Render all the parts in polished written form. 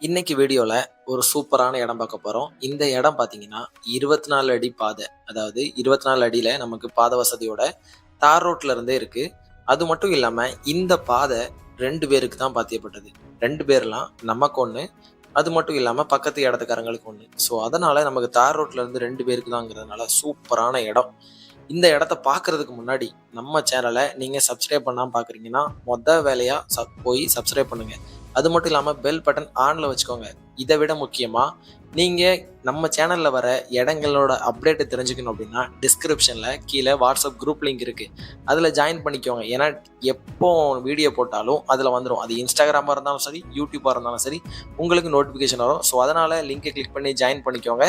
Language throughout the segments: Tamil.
இன்னைக்கு வீடியோல ஒரு சூப்பரான இடம் பார்க்க போறோம். இந்த இடம் பார்த்தீங்கன்னா 24 அடி பாதை. அதாவது 24 அடியில நமக்கு பாதை வசதியோட தார் ரோட்ல இருந்தே இருக்கு. அது மட்டும் இல்லாம இந்த பாதை 2 பேருக்கு தான் பாத்தியப்பட்டது. 2 பேர்லாம் நமக்கு ஒண்ணு. அது மட்டும் இல்லாம பக்கத்து இடத்துக்காரங்களுக்கு ஒண்ணு. ஸோ அதனால நமக்கு தார் ரோட்ல இருந்து 2 பேருக்கு தாங்கிறதுனால சூப்பரான இடம். இந்த இடத்த பார்க்கறதுக்கு முன்னாடி நம்ம சேனலை நீங்க சப்ஸ்கிரைப் பண்ணாம பார்க்குறீங்கன்னா வேலையா போய் சப்ஸ்கிரைப் பண்ணுங்க. அது மட்டும் இல்லாமல் பெல் பட்டன் ஆனில் வச்சுக்கோங்க. இதை விட முக்கியமாக நீங்கள் நம்ம சேனலில் வர இடங்களோட அப்டேட்டை தெரிஞ்சுக்கணும் அப்படின்னா டிஸ்கிரிப்ஷனில் கீழே வாட்ஸ்அப் குரூப் லிங்க் இருக்குது. அதில் ஜாயின் பண்ணிக்கோங்க. ஏன்னா எப்போ வீடியோ போட்டாலும் அதில் வந்துடும். அது இன்ஸ்டாகிராமாக இருந்தாலும் சரி, யூடியூப்பாக இருந்தாலும் சரி, உங்களுக்கு நோட்டிஃபிகேஷன் வரும். ஸோ அதனால் லிங்கை கிளிக் பண்ணி ஜாயின் பண்ணிக்கோங்க.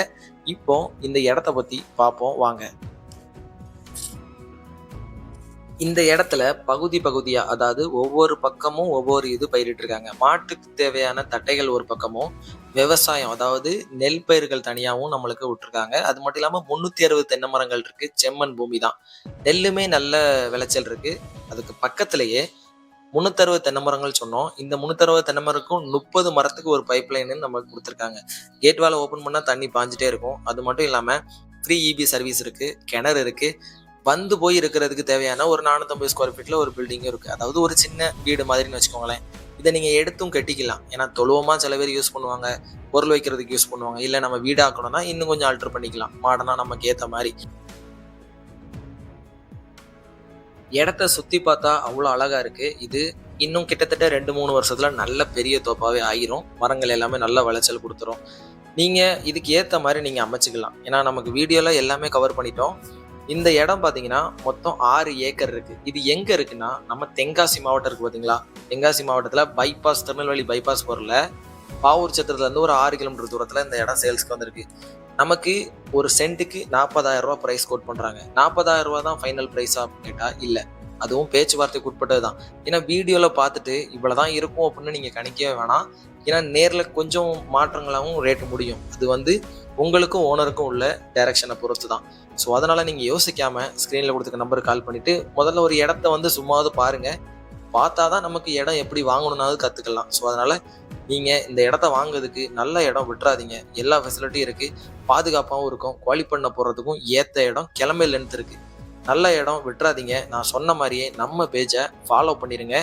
இப்போ இந்த இடத்த பற்றி பார்ப்போம் வாங்க. இந்த இடத்துல பகுதி பகுதியா, அதாவது ஒவ்வொரு பக்கமும் ஒவ்வொரு இது பயிரிட்டு இருக்காங்க. மாட்டுக்கு தேவையான தட்டைகள் ஒரு பக்கமும், விவசாயம் அதாவது நெல் பயிர்கள் தனியாகவும் நம்மளுக்கு விட்டுருக்காங்க. அது மட்டும் இல்லாம 360 தென்னை மரங்கள் இருக்கு. செம்மண் பூமி தான். நெல்லுமே நல்ல விளைச்சல் இருக்கு. அதுக்கு பக்கத்திலேயே 360 தென்னை மரங்கள் சொன்னோம். இந்த 360 தென்னை மரக்கும் 30 மரத்துக்கு ஒரு பைப் லைன் நமக்கு கொடுத்துருக்காங்க. கேட் வாலை ஓப்பன் பண்ணா தண்ணி பாஞ்சிட்டே இருக்கும். அது மட்டும் இல்லாம ஃப்ரீ இபி சர்வீஸ் இருக்கு. கிணறு இருக்கு. வந்து போய் இருக்கிறதுக்கு தேவையான ஒரு 450 ஸ்கொயர் ஃபீட்ல ஒரு பில்டிங்கும் இருக்கு. அதாவது ஒரு சின்ன வீடு மாதிரின்னு வச்சுக்கோங்களேன். இதை நீங்க எடுத்தும் கட்டிக்கலாம். ஏன்னா தொழுவமா சில பேர் யூஸ் பண்ணுவாங்க, பொருள் வைக்கிறதுக்கு யூஸ் பண்ணுவாங்க. இல்லை நம்ம வீடாக்கணும்னா இன்னும் கொஞ்சம் ஆல்டர் பண்ணிக்கலாம், மாடனா நமக்கு ஏற்ற மாதிரி. இடத்த சுத்தி பார்த்தா அவ்வளோ அழகா இருக்கு. இது இன்னும் கிட்டத்தட்ட 2-3 வருஷத்துல நல்ல பெரிய தோப்பாவே ஆயிரும். மரங்கள் எல்லாமே நல்ல விளைச்சல் கொடுத்துரும். நீங்க இதுக்கு ஏற்ற மாதிரி நீங்க அமைச்சுக்கலாம். ஏன்னா நமக்கு வீடியோல எல்லாமே கவர் பண்ணிட்டோம். இந்த இடம் பார்த்தீங்கன்னா மொத்தம் 6 ஏக்கர் இருக்கு. இது எங்க இருக்குன்னா நம்ம தென்காசி மாவட்டம் இருக்கு பார்த்தீங்களா. தென்காசி மாவட்டத்தில் பைபாஸ், திருநெல்வேலி பைபாஸ் போறல பாவூர் சத்திரத்துலேருந்து ஒரு 6 கிலோமீட்டர் தூரத்தில் இந்த இடம் சேல்ஸ்க்கு வந்திருக்கு. நமக்கு ஒரு சென்ட்டுக்கு 40,000 ரூபா ப்ரைஸ் கோட் பண்ணுறாங்க. 40,000 ரூபா தான் ஃபைனல் ப்ரைஸா கேட்டால் இல்லை, அதுவும் பேச்சுவார்த்தைக்கு உட்பட்டது தான். ஏன்னா வீடியோவில் பார்த்துட்டு இவ்வளோதான் இருக்கும் அப்படின்னு நீங்கள் கணிக்கவே வேணாம். ஏன்னா நேரில் கொஞ்சம் மாற்றங்களாகவும் ரேட்டு முடியும். அது உங்களுக்கும் ஓனருக்கும் உள்ள டைரக்ஷனை பொறுத்து தான். ஸோ அதனால் நீங்கள் யோசிக்காமல் ஸ்க்ரீனில் கொடுத்துக்க நம்பருக்கு கால் பண்ணிவிட்டு முதல்ல ஒரு இடத்த சும்மாவது பாருங்கள். பார்த்தா தான் நமக்கு இடம் எப்படி வாங்கணுன்னாவது கற்றுக்கலாம். ஸோ அதனால் நீங்கள் இந்த இடத்த வாங்குறதுக்கு நல்ல இடம் விட்டுறாதீங்க. எல்லா ஃபெசிலிட்டியும் இருக்குது. பாதுகாப்பாகவும் இருக்கும். குவாலி பண்ண போகிறதுக்கும் ஏற்ற இடம், கிளம்பி லென்த் இருக்குது. நல்ல இடம் விட்டுறாதீங்க. நான் சொன்ன மாதிரியே நம்ம பேஜை ஃபாலோ பண்ணிடுங்க.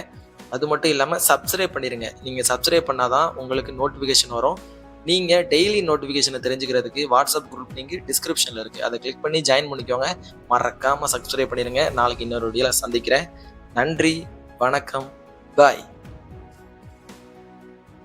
அது மட்டும் இல்லாமல் சப்ஸ்கிரைப் பண்ணிடுங்க. நீங்கள் சப்ஸ்கிரைப் பண்ணால் தான் உங்களுக்கு நோட்டிஃபிகேஷன் வரும். நீங்கள் டெய்லி நோட்டிஃபிகேஷனை தெரிஞ்சுக்கிறதுக்கு வாட்ஸ்அப் குரூப் லிங்க் டிஸ்கிரிப்ஷனில் இருக்குது. அதை கிளிக் பண்ணி ஜாயின் பண்ணிக்கோங்க. மறக்காமல் சப்ஸ்கிரைப் பண்ணிடுங்க. நாளைக்கு இன்னொரு வீடியோவில் சந்திக்கிறேன். நன்றி, வணக்கம், பாய்.